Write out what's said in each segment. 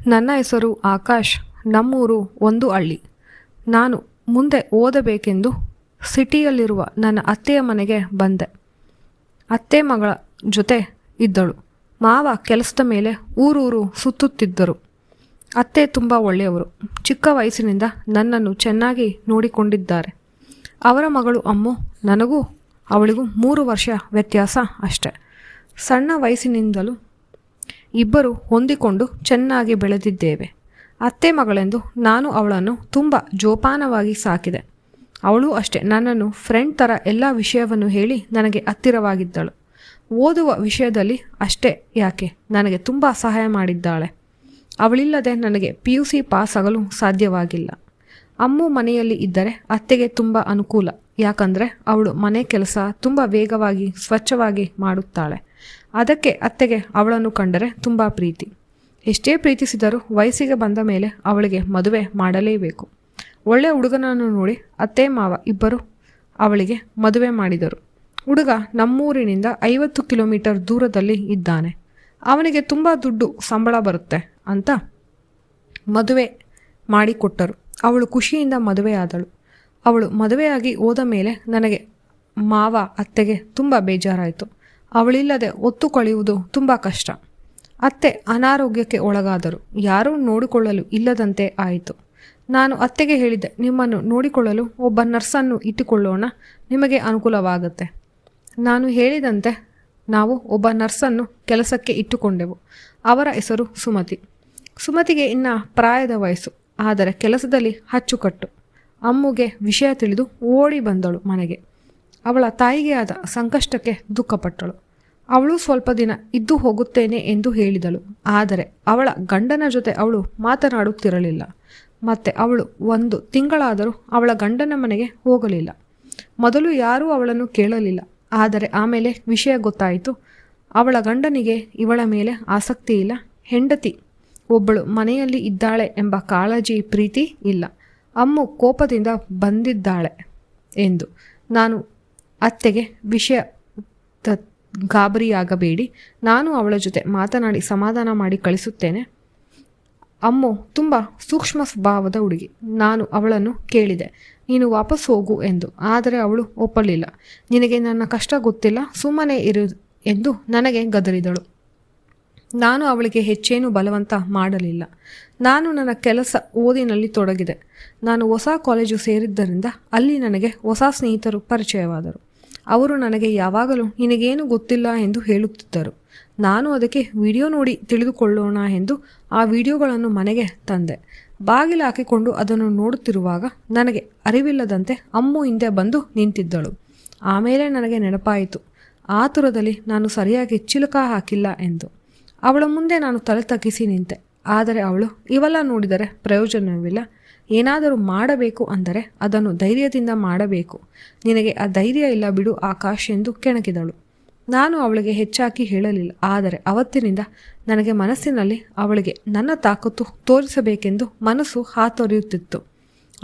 ನನ್ನ ಹೆಸರು ಆಕಾಶ್. ನಮ್ಮೂರು ಒಂದು ಹಳ್ಳಿ. ನಾನು ಮುಂದೆ ಓದಬೇಕೆಂದು ಸಿಟಿಯಲ್ಲಿರುವ ನನ್ನ ಅತ್ತೆಯ ಮನೆಗೆ ಬಂದೆ. ಅತ್ತೆ ಮಗಳ ಜೊತೆ ಇದ್ದಳು. ಮಾವ ಕೆಲಸದ ಮೇಲೆ ಊರೂರು ಸುತ್ತುತ್ತಿದ್ದರು. ಅತ್ತೆ ತುಂಬ ಒಳ್ಳೆಯವರು. ಚಿಕ್ಕ ವಯಸ್ಸಿನಿಂದ ನನ್ನನ್ನು ಚೆನ್ನಾಗಿ ನೋಡಿಕೊಂಡಿದ್ದಾರೆ. ಅವರ ಮಗಳು ಅಮ್ಮು. ನನಗೂ ಅವಳಿಗೂ 3 ವರ್ಷ ವ್ಯತ್ಯಾಸ ಅಷ್ಟೆ. ಸಣ್ಣ ವಯಸ್ಸಿನಿಂದಲೂ ಇಬ್ಬರು ಹೊಂದಿಕೊಂಡು ಚೆನ್ನಾಗಿ ಬೆಳೆದಿದ್ದೇವೆ. ಅತ್ತೆ ಮಗಳೆಂದು ನಾನು ಅವಳನ್ನು ತುಂಬ ಜೋಪಾನವಾಗಿ ಸಾಕಿದೆ. ಅವಳು ಅಷ್ಟೇ ನನ್ನನ್ನು ಫ್ರೆಂಡ್ ಥರ ಎಲ್ಲ ವಿಷಯವನ್ನು ಹೇಳಿ ನನಗೆ ಹತ್ತಿರವಾಗಿದ್ದಳು. ಓದುವ ವಿಷಯದಲ್ಲಿ ಅಷ್ಟೇ ಯಾಕೆ ನನಗೆ ತುಂಬ ಸಹಾಯ ಮಾಡಿದ್ದಾಳೆ. ಅವಳಿಲ್ಲದೆ ನನಗೆ PUC ಪಾಸ್ ಆಗಲು ಸಾಧ್ಯವಾಗಿಲ್ಲ. ಅಮ್ಮು ಮನೆಯಲ್ಲಿ ಇದ್ದರೆ ಅತ್ತೆಗೆ ತುಂಬ ಅನುಕೂಲ. ಯಾಕಂದರೆ ಅವಳು ಮನೆ ಕೆಲಸ ತುಂಬ ವೇಗವಾಗಿ ಸ್ವಚ್ಛವಾಗಿ ಮಾಡುತ್ತಾಳೆ. ಅದಕ್ಕೆ ಅತ್ತೆಗೆ ಅವಳನ್ನು ಕಂಡರೆ ತುಂಬ ಪ್ರೀತಿ. ಎಷ್ಟೇ ಪ್ರೀತಿಸಿದರೂ ವಯಸ್ಸಿಗೆ ಬಂದ ಮೇಲೆ ಅವಳಿಗೆ ಮದುವೆ ಮಾಡಲೇಬೇಕು. ಒಳ್ಳೆಯ ಹುಡುಗನನ್ನು ನೋಡಿ ಅತ್ತೆ ಮಾವ ಇಬ್ಬರು ಅವಳಿಗೆ ಮದುವೆ ಮಾಡಿದರು. ಹುಡುಗ ನಮ್ಮೂರಿನಿಂದ 50 ಕಿಲೋಮೀಟರ್ ದೂರದಲ್ಲಿ ಇದ್ದಾನೆ. ಅವನಿಗೆ ತುಂಬ ದುಡ್ಡು ಸಂಬಳ ಬರುತ್ತೆ ಅಂತ ಮದುವೆ ಮಾಡಿಕೊಟ್ಟರು. ಅವಳು ಖುಷಿಯಿಂದ ಮದುವೆಯಾದಳು. ಅವಳು ಮದುವೆಯಾಗಿ ಹೋದ ಮೇಲೆ ನನಗೆ ಮಾವ ಅತ್ತೆಗೆ ತುಂಬ ಬೇಜಾರಾಯಿತು. ಅವಳಿಲ್ಲದೆ ಹೊತ್ತು ಕಳೆಯುವುದು ತುಂಬ ಕಷ್ಟ. ಅತ್ತೆ ಅನಾರೋಗ್ಯಕ್ಕೆ ಒಳಗಾದರು. ಯಾರೂ ನೋಡಿಕೊಳ್ಳಲು ಇಲ್ಲದಂತೆ ಆಯಿತು. ನಾನು ಅತ್ತೆಗೆ ಹೇಳಿದ್ದೆ, ನಿಮ್ಮನ್ನು ನೋಡಿಕೊಳ್ಳಲು ಒಬ್ಬ ನರ್ಸನ್ನು ಇಟ್ಟುಕೊಳ್ಳೋಣ, ನಿಮಗೆ ಅನುಕೂಲವಾಗುತ್ತೆ. ನಾನು ಹೇಳಿದಂತೆ ನಾವು ಒಬ್ಬ ನರ್ಸನ್ನು ಕೆಲಸಕ್ಕೆ ಇಟ್ಟುಕೊಂಡೆವು. ಅವರ ಹೆಸರು ಸುಮತಿ. ಸುಮತಿಗೆ ಇನ್ನು ಪ್ರಾಯದ ವಯಸ್ಸು, ಆದರೆ ಕೆಲಸದಲ್ಲಿ ಅಚ್ಚುಕಟ್ಟು. ಅಮ್ಮುಗೆ ವಿಷಯ ತಿಳಿದು ಓಡಿ ಬಂದಳು ಮನೆಗೆ. ಅವಳ ತಾಯಿಗೆ ಆದ ಸಂಕಷ್ಟಕ್ಕೆ ದುಃಖಪಟ್ಟಳು. ಅವಳು ಸ್ವಲ್ಪ ದಿನ ಇದ್ದು ಹೋಗುತ್ತೇನೆ ಎಂದು ಹೇಳಿದಳು. ಆದರೆ ಅವಳ ಗಂಡನ ಜೊತೆ ಅವಳು ಮಾತನಾಡುತ್ತಿರಲಿಲ್ಲ. ಮತ್ತು ಅವಳು 1 ತಿಂಗಳಾದರೂ ಅವಳ ಗಂಡನ ಮನೆಗೆ ಹೋಗಲಿಲ್ಲ. ಮೊದಲು ಯಾರೂ ಅವಳನ್ನು ಕೇಳಲಿಲ್ಲ. ಆದರೆ ಆಮೇಲೆ ವಿಷಯ ಗೊತ್ತಾಯಿತು. ಅವಳ ಗಂಡನಿಗೆ ಇವಳ ಮೇಲೆ ಆಸಕ್ತಿ ಇಲ್ಲ. ಹೆಂಡತಿ ಒಬ್ಬಳು ಮನೆಯಲ್ಲಿ ಇದ್ದಾಳೆ ಎಂಬ ಕಾಳಜಿ ಪ್ರೀತಿ ಇಲ್ಲ. ಅಮ್ಮು ಕೋಪದಿಂದ ಬಂದಿದ್ದಾಳೆ ಎಂದು. ನಾನು ಅತ್ತೆಗೆ ವಿಷಯ ಗಾಬರಿಯಾಗಬೇಡಿ, ನಾನು ಅವಳ ಜೊತೆ ಮಾತನಾಡಿ ಸಮಾಧಾನ ಮಾಡಿ ಕಳಿಸುತ್ತೇನೆ. ಅಮ್ಮು ತುಂಬ ಸೂಕ್ಷ್ಮ ಸ್ವಭಾವದ ಹುಡುಗಿ. ನಾನು ಅವಳನ್ನು ಕೇಳಿದೆ, ನೀನು ವಾಪಸ್ ಹೋಗು ಎಂದು. ಆದರೆ ಅವಳು ಒಪ್ಪಲಿಲ್ಲ. ನಿನಗೆ ನನ್ನ ಕಷ್ಟ ಗೊತ್ತಿಲ್ಲ, ಸುಮ್ಮನೆ ಇರು ಎಂದು ನನಗೆ ಗದರಿದಳು. ನಾನು ಅವಳಿಗೆ ಹೆಚ್ಚೇನು ಬಲವಂತ ಮಾಡಲಿಲ್ಲ. ನಾನು ನನ್ನ ಕೆಲಸ ಓದಿನಲ್ಲಿ ತೊಡಗಿದೆ. ನಾನು ಹೊಸ ಕಾಲೇಜು ಸೇರಿದ್ದರಿಂದ ಅಲ್ಲಿ ನನಗೆ ಹೊಸ ಸ್ನೇಹಿತರು ಪರಿಚಯವಾದರು. ಅವರು ನನಗೆ ಯಾವಾಗಲೂ ನಿನಗೇನು ಗೊತ್ತಿಲ್ಲ ಎಂದು ಹೇಳುತ್ತಿದ್ದರು. ನಾನು ಅದಕ್ಕೆ ವಿಡಿಯೋ ನೋಡಿ ತಿಳಿದುಕೊಳ್ಳೋಣ ಎಂದು ಆ ವಿಡಿಯೋಗಳನ್ನು ಮನೆಗೆ ತಂದೆ. ಬಾಗಿಲು ಹಾಕಿಕೊಂಡು ಅದನ್ನು ನೋಡುತ್ತಿರುವಾಗ ನನಗೆ ಅರಿವಿಲ್ಲದಂತೆ ಅಮ್ಮು ಹಿಂದೆ ಬಂದು ನಿಂತಿದ್ದಳು. ಆಮೇಲೆ ನನಗೆ ನೆನಪಾಯಿತು, ಆತುರದಲ್ಲಿ ನಾನು ಸರಿಯಾಗಿ ಚಿಲಕ ಹಾಕಿಲ್ಲ ಎಂದು. ಅವಳ ಮುಂದೆ ನಾನು ತಲೆ ತಗ್ಗಿಸಿ ನಿಂತೆ. ಆದರೆ ಅವಳು, ಇವೆಲ್ಲ ನೋಡಿದರೆ ಪ್ರಯೋಜನವಿಲ್ಲ, ಏನಾದರೂ ಮಾಡಬೇಕು ಅಂದರೆ ಅದನ್ನು ಧೈರ್ಯದಿಂದ ಮಾಡಬೇಕು, ನಿನಗೆ ಆ ಧೈರ್ಯ ಇಲ್ಲ ಬಿಡು ಆಕಾಶ್ ಎಂದು ಕೆಣಕಿದಳು. ನಾನು ಅವಳಿಗೆ ಹೆಚ್ಚಾಗಿ ಹೇಳಲಿಲ್ಲ. ಆದರೆ ಅವತ್ತಿನಿಂದ ನನಗೆ ಮನಸ್ಸಿನಲ್ಲಿ ಅವಳಿಗೆ ನನ್ನ ತಾಕತ್ತು ತೋರಿಸಬೇಕೆಂದು ಮನಸ್ಸು ಹಾತೊರೆಯುತ್ತಿತ್ತು.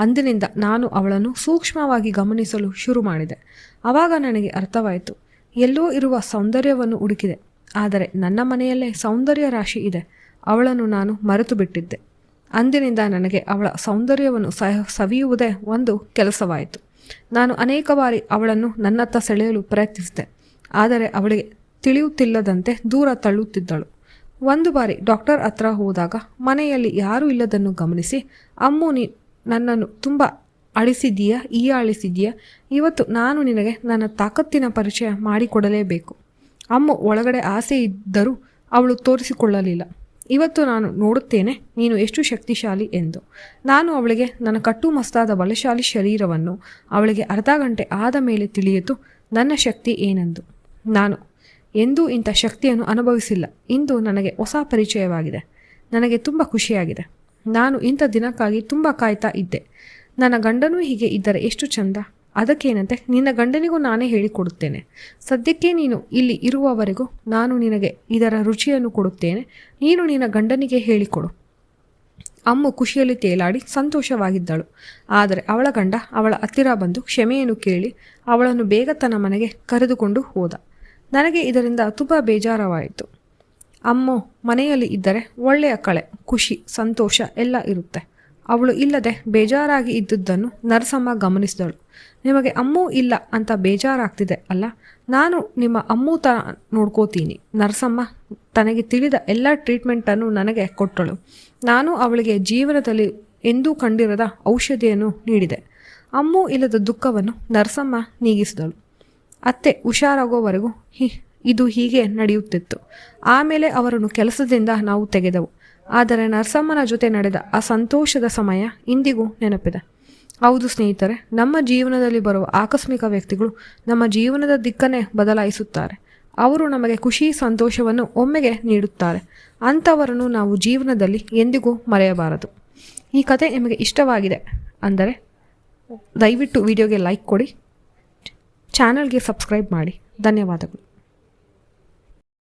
ಅಂದಿನಿಂದ ನಾನು ಅವಳನ್ನು ಸೂಕ್ಷ್ಮವಾಗಿ ಗಮನಿಸಲು ಶುರು ಮಾಡಿದೆ. ಆವಾಗ ನನಗೆ ಅರ್ಥವಾಯಿತು, ಎಲ್ಲೋ ಇರುವ ಸೌಂದರ್ಯವನ್ನು ಹುಡುಕಿದೆ. ಆದರೆ ನನ್ನ ಮನೆಯಲ್ಲೇ ಸೌಂದರ್ಯ ರಾಶಿ ಇದೆ. ಅವಳನ್ನು ನಾನು ಮರೆತು ಬಿಟ್ಟಿದ್ದೆ. ಅಂದಿನಿಂದ ನನಗೆ ಅವಳ ಸೌಂದರ್ಯವನ್ನು ಸವಿಯುವುದೇ ಒಂದು ಕೆಲಸವಾಯಿತು. ನಾನು ಅನೇಕ ಬಾರಿ ಅವಳನ್ನು ನನ್ನತ್ತ ಸೆಳೆಯಲು ಪ್ರಯತ್ನಿಸಿದೆ. ಆದರೆ ಅವಳಿಗೆ ತಿಳಿಯುತ್ತಿಲ್ಲದಂತೆ ದೂರ ತಳ್ಳುತ್ತಿದ್ದಳು. ಒಂದು ಬಾರಿ ಡಾಕ್ಟರ್ ಹತ್ರ ಹೋದಾಗ ಮನೆಯಲ್ಲಿ ಯಾರೂ ಇಲ್ಲದನ್ನು ಗಮನಿಸಿ, ಅಮ್ಮು ನನ್ನನ್ನು ತುಂಬ ಅಳಿಸಿದೀಯಾ, ಅಳಿಸಿದೀಯಾ, ಇವತ್ತು ನಾನು ನಿನಗೆ ನನ್ನ ತಾಕತ್ತಿನ ಪರಿಚಯ ಮಾಡಿಕೊಡಲೇಬೇಕು. ಅಮ್ಮು ಒಳಗಡೆ ಆಸೆ ಇದ್ದರೂ ಅವಳು ತೋರಿಸಿಕೊಳ್ಳಲಿಲ್ಲ. ಇವತ್ತು ನಾನು ನೋಡುತ್ತೇನೆ ನೀನು ಎಷ್ಟು ಶಕ್ತಿಶಾಲಿ ಎಂದು. ನಾನು ಅವಳಿಗೆ ನನ್ನ ಕಟ್ಟುಮಸ್ತಾದ ಬಲಶಾಲಿ ಶರೀರವನ್ನು ಅವಳಿಗೆ ಅರ್ಧ ಗಂಟೆ ಆದ ಮೇಲೆ ತಿಳಿಯಿತು ನನ್ನ ಶಕ್ತಿ ಏನೆಂದು. ನಾನು ಎಂದೂ ಇಂಥ ಶಕ್ತಿಯನ್ನು ಅನುಭವಿಸಿಲ್ಲ. ಇಂದು ನನಗೆ ಹೊಸ ಪರಿಚಯವಾಗಿದೆ. ನನಗೆ ತುಂಬ ಖುಷಿಯಾಗಿದೆ. ನಾನು ಇಂಥ ದಿನಕ್ಕಾಗಿ ತುಂಬ ಕಾಯ್ತಾ ಇದ್ದೆ. ನನ್ನ ಗಂಡನೂ ಹೀಗೆ ಇದ್ದರೆ ಎಷ್ಟು ಚಂದ. ಅದಕ್ಕೇನಂತೆ, ನಿನ್ನ ಗಂಡನಿಗೂ ನಾನೇ ಹೇಳಿಕೊಡುತ್ತೇನೆ. ಸದ್ಯಕ್ಕೆ ನೀನು ಇಲ್ಲಿ ಇರುವವರೆಗೂ ನಾನು ನಿನಗೆ ಇದರ ರುಚಿಯನ್ನು ಕೊಡುತ್ತೇನೆ. ನೀನು ನಿನ್ನ ಗಂಡನಿಗೆ ಹೇಳಿಕೊಡು. ಅಮ್ಮು ಖುಷಿಯಲ್ಲಿ ತೇಲಾಡಿ ಸಂತೋಷವಾಗಿದ್ದಳು. ಆದರೆ ಅವಳ ಗಂಡ ಅವಳ ಹತ್ತಿರ ಬಂದು ಕ್ಷಮೆಯನ್ನು ಕೇಳಿ ಅವಳನ್ನು ಬೇಗ ತನ್ನ ಮನೆಗೆ ಕರೆದುಕೊಂಡು ಹೋದ. ನನಗೆ ಇದರಿಂದ ತುಂಬ ಬೇಜಾರವಾಯಿತು. ಅಮ್ಮೋ ಮನೆಯಲ್ಲಿ ಇದ್ದರೆ ಒಳ್ಳೆಯ ಕಳೆ, ಖುಷಿ, ಸಂತೋಷ ಎಲ್ಲ ಇರುತ್ತೆ. ಅವಳು ಇಲ್ಲದೆ ಬೇಜಾರಾಗಿ ಇದ್ದುದನ್ನು ನರಸಮ್ಮ ಗಮನಿಸಿದಳು. ನಿಮಗೆ ಅಮ್ಮೂ ಇಲ್ಲ ಅಂತ ಬೇಜಾರಾಗ್ತಿದೆ ಅಲ್ಲ, ನಾನು ನಿಮ್ಮ ಅಮ್ಮೂ ಥರ ನೋಡ್ಕೋತೀನಿ. ನರಸಮ್ಮ ತನಗೆ ತಿಳಿದ ಎಲ್ಲ ಟ್ರೀಟ್ಮೆಂಟನ್ನು ನನಗೆ ಕೊಟ್ಟಳು. ನಾನು ಅವಳಿಗೆ ಜೀವನದಲ್ಲಿ ಎಂದೂ ಕಂಡಿರದ ಔಷಧಿಯನ್ನು ನೀಡಿದೆ. ಅಮ್ಮೂ ಇಲ್ಲದ ದುಃಖವನ್ನು ನರಸಮ್ಮ ನೀಗಿಸಿದಳು. ಅತ್ತೆ ಹುಷಾರಾಗೋವರೆಗೂ ಇದು ಹೀಗೆ ನಡೆಯುತ್ತಿತ್ತು. ಆಮೇಲೆ ಅವರನ್ನು ಕೆಲಸದಿಂದ ನಾವು ತೆಗೆದೆವು. ಆದರೆ ನರಸಮ್ಮನ ಜೊತೆ ನಡೆದ ಆ ಸಂತೋಷದ ಸಮಯ ಇಂದಿಗೂ ನೆನಪಿದೆ. ಹೌದು ಸ್ನೇಹಿತರೆ, ನಮ್ಮ ಜೀವನದಲ್ಲಿ ಬರುವ ಆಕಸ್ಮಿಕ ವ್ಯಕ್ತಿಗಳು ನಮ್ಮ ಜೀವನದ ದಿಕ್ಕನ್ನೇ ಬದಲಾಯಿಸುತ್ತಾರೆ. ಅವರು ನಮಗೆ ಖುಷಿ, ಸಂತೋಷವನ್ನು ಒಮ್ಮೆಗೆ ನೀಡುತ್ತಾರೆ. ಅಂಥವರನ್ನು ನಾವು ಜೀವನದಲ್ಲಿ ಎಂದಿಗೂ ಮರೆಯಬಾರದು. ಈ ಕತೆ ನಿಮಗೆ ಇಷ್ಟವಾಗಿದೆ ಅಂದರೆ ದಯವಿಟ್ಟು ವಿಡಿಯೋಗೆ ಲೈಕ್ ಕೊಡಿ, ಚಾನಲ್ಗೆ ಸಬ್ಸ್ಕ್ರೈಬ್ ಮಾಡಿ. ಧನ್ಯವಾದಗಳು.